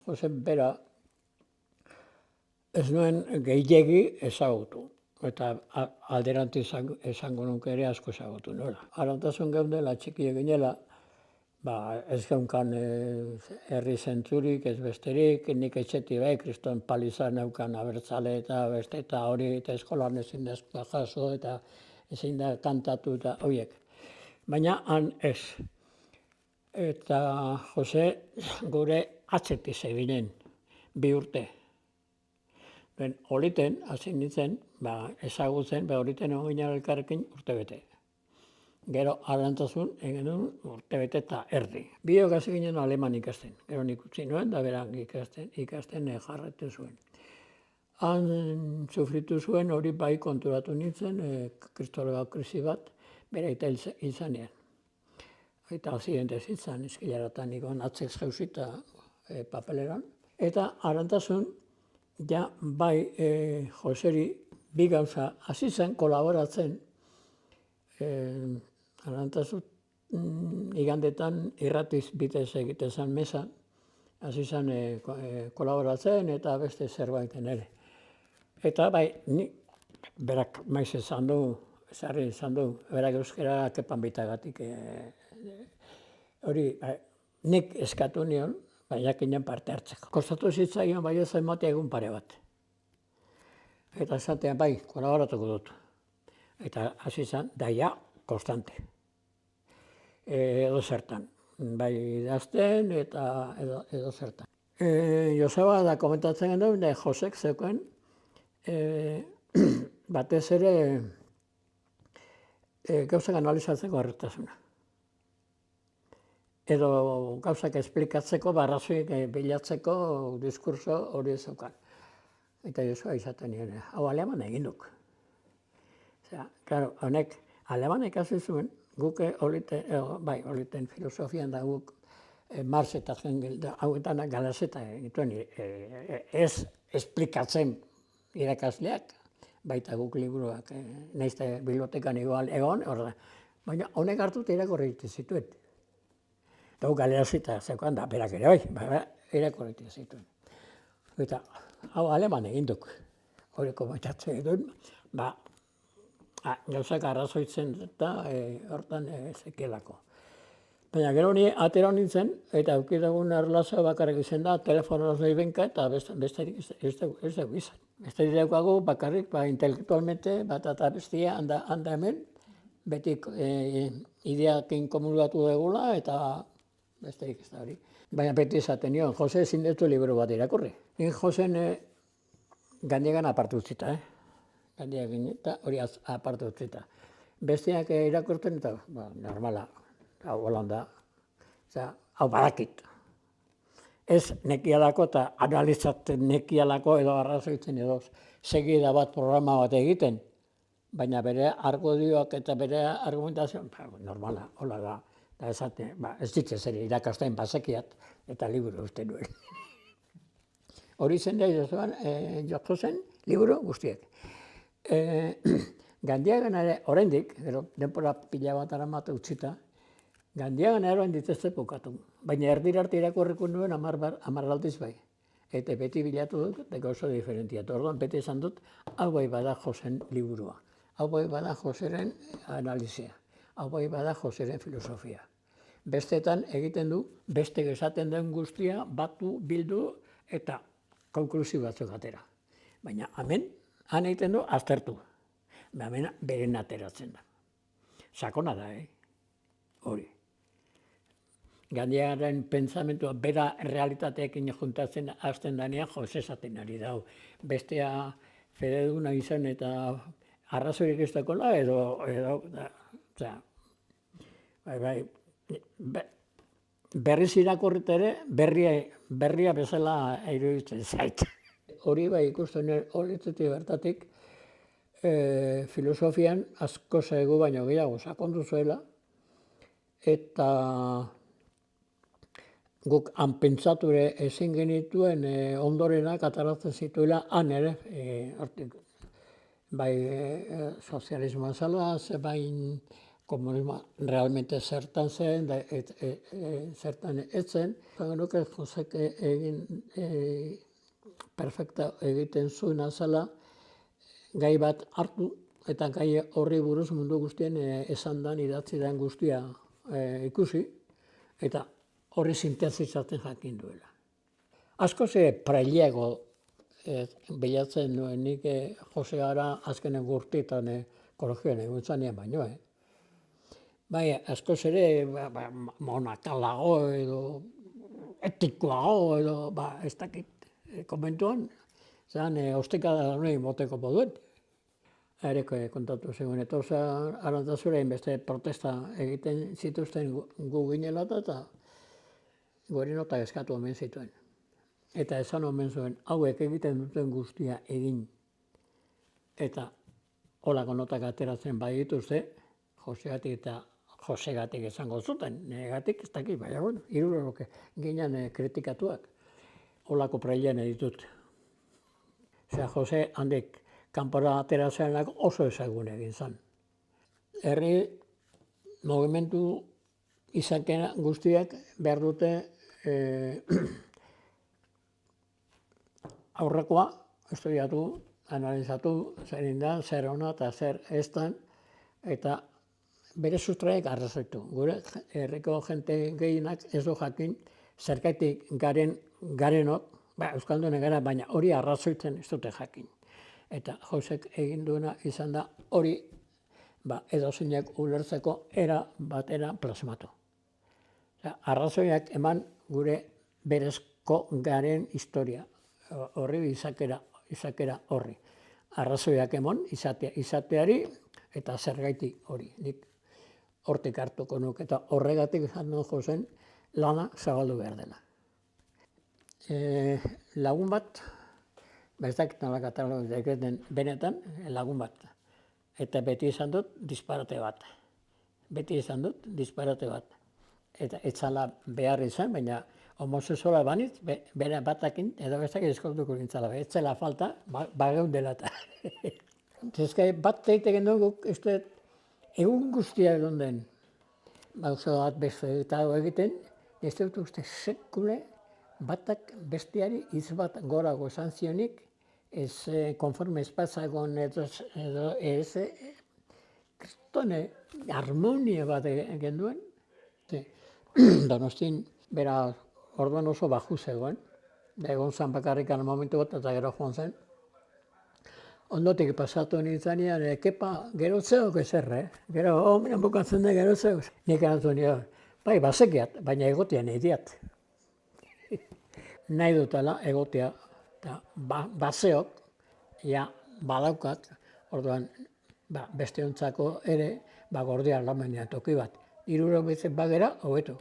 Jose bera ez nuen gehiegi ezagutu. Eta alderantziz esango nuke ere asko ezagutu nola. Arantasun geundela, txikie ginela, ez geunkan herri zentzurik, ez besterik, nik etxeti bai, kriston paliza neukan abertzale eta beste, eta hori eta eskolan ezin da jaso, eta ezin da kantatu eta horiek. Baina han ez. Eta Jose gure atzetik zebilen, 2 urte. Oliten, hasi nintzen, ezagutzen, oliten egon ginen elkarrekin urtebete. Gero Arantasun egin duen urtebete eta erdi. Biok hasi ginen aleman ikasten. Gero nik utzi nuen, da berak ikasten jarretu zuen. Han sufritu zuen, hori bai konturatu nintzen, kristologa krisi bat, bere eta izanean. Eta azidentez izan, eskilaratan nikon atzek jauzita papeleran. Eta Arantasun, ja, bai, Joseri, bi gauza, hasi zen kolaboratzen, Arantasun igandetan irratiz bitez egiten zen mesa, hasi zen kolaboratzen eta beste zerbaiten ere. Eta bai, berak maiz esan du, sarri esan du, berak euskara kepan bitagatik. Hori, nik eskatu nion, jakinen parte hartzeko. Kostatu zitzaion bai ez ematea egun pare bat. Eta esatean bai, kolaboratuko dut. Eta hasi zen, daia, konstante. Edo zertan. Bai idazten eta edo zertan. Joseba da komentatzen genuen, Josek zeuken, batez ere gauzak analizatzeko erretasuna. Edo gauzak esplikatzeko, barrazoik bilatzeko diskurso hori zeukan. Eta Josua izaten nire, hau aleman egin duk. Claro, honek, aleman ikasi zuen, guk oliten filosofian da guk Marx eta Engel, hauetan galazeta egituen, ez esplikatzen irakasleak, baita guk liburuak, nahizte bibliotekan igual egon, baina honek hartut irakorri zituen. Eta galazeta zeukan da, berak ere bai, irakorri zituen. Eta hau aleman egin duk, hori komentatzen edun, gauzak arrazoitzen eta hortan zekelako. Baina gero ni atera nintzen, eta aukidagun erlazio bakarrik izan da, telefonoz nahi benka, eta besterik ez dugu izan. Besterik daukagu bakarrik, intelektualmente, bat eta bestia handa hemen, betik ideakin komunikatu dugula, eta besterik ez da hori. Baina beti esaten nion, Jose ezin detu liburu bat irakurri. Nik Josen Gandiegan apartu utzita, Gandiegan eta hori apartu utzita. Besteak irakurtzen eta, normala, hau holanda, hau badakit. Ez nekialako eta analizatzen nekialako edo arrazoitzen edo segida bat programa bat egiten, baina bere argudioak eta bere argumentazioa, normala, hola da. Eta esaten, ez ditzen zer irakasten basekiat eta liburu uste nuen. Hori zen da Jozen liburu guztiek. Gandiagan ere, oraindik, denbora pila bat aramate utzita, Gandiagan ere oraindik ez bukatu. Baina erdirarte irakurriko nuen 10 aldiz bai. Eta beti bilatu dut, eta oso diferentia. Orduan beti esan dut, hau bai bada Josen liburua. Hau bai bada Joseren analizia. Hau bai bada Joseren filosofia. Bestetan egiten du, beste esaten den guztia, batu, bildu, eta konklusio batzuk atera. Baina hemen, han egiten du, aztertu. Hemen beren ateratzen da. Sakona da, hori. Gandiagaren pentsamentua bera realitateekin juntatzen hasten danean, Jose esaten ari dau. Bestea fededuna izan eta arrazoirik ez dakola, berriz irakurrit ere, berria bezala iruditzen zait. Hori bai ikusten horitzetik bertatik, filosofian asko zaigu baino gehiago sakondu zuela, eta guk han pentsatu ere ezin genituen ondorenak ataratzen zituela han ere, bai sozialismoa zalaz, bai komunismoa realmente zertan zen, da, zertan etzen. Nuke Josek egin perfekta egiten zuena zela, gai bat hartu, eta gai horri buruz mundu guztien esan dan, idatzi den guztia ikusi, eta horri sintetizatzen jakin duela. Asko praileago bilatzen nuen nik Jose Ara azkenen gurtietan kolegioan egun zanean baino. Bai, askoz ere monakalago edo etikoago edo, ez dakit, komentuan, zan ostikada nuen moteko moduen. Ere kontatu zegoen, etoza Arantazura inbeste protesta egiten zituzten gu ginela eta gure nota eskatu omen zituen. Eta esan omen zuen, hauek egiten duten guztia egin. Eta holako notak ateratzen bai dituzte, Josegatik eta Josegatik esango zuten, negatik ez dakit, baina bueno, hirurok ginen kritikatuak. Holako prailean ditut. Osea, Jose handik kanpora aterazenak oso ezagun egin zen. Herri mugimendu izaken guztiak behar dute aurrekoa estudiatu, analizatu, zer indan, zer ona eta zer estan, eta bere sustraiak arrazoitu. Gure herriko jente gehienak ez du jakin zergatik garenok, euskaldunen gara, baina hori arrazoitzen ez dute jakin. Eta Josek egin duena izan da hori edozeinak ulertzeko era batera plasmatu. Arrazoiak eman gure berezko garen historia, horri izakera horri. Arrazoiak emon izateari eta zergaiti hori. Nik hortik hartuko nuke eta horregatik izan du Josen lana zabaldu behar dela. Lagun bat, ez dakit nola katalog deketen benetan, lagun bat. Eta beti izan dut disparate bat. Eta etzala behar izan, baina homosexuala banitz, bere batakin, edo bestak eskoltuko gintzala, etzela falta, bageun dela eta. Ezkai bat teiteken dugu, egun guztia egon den, gauza bat beste eta egiten, ez dut uste sekule batak besteari hitz bat gorago esan zionik, ez konforme espatzagon edo ez kristone harmonia bat egin duen. Donostin bera orduan oso baju zegoen, egon zan bakarrikan momentu bat eta gero joan zen. Ondotik pasatu nintzanean, kepa, gero zeok ezer, Gero, mira, bukatzen da gero zeok. Nik erantzun nio, bai, bazekiat, baina egotia nahi diat. Nahi dutela egotia, eta bazeok, ja, badaukat, orduan, besteontzako ere, gordia alamenean toki bat. 60 bagera, hobeto.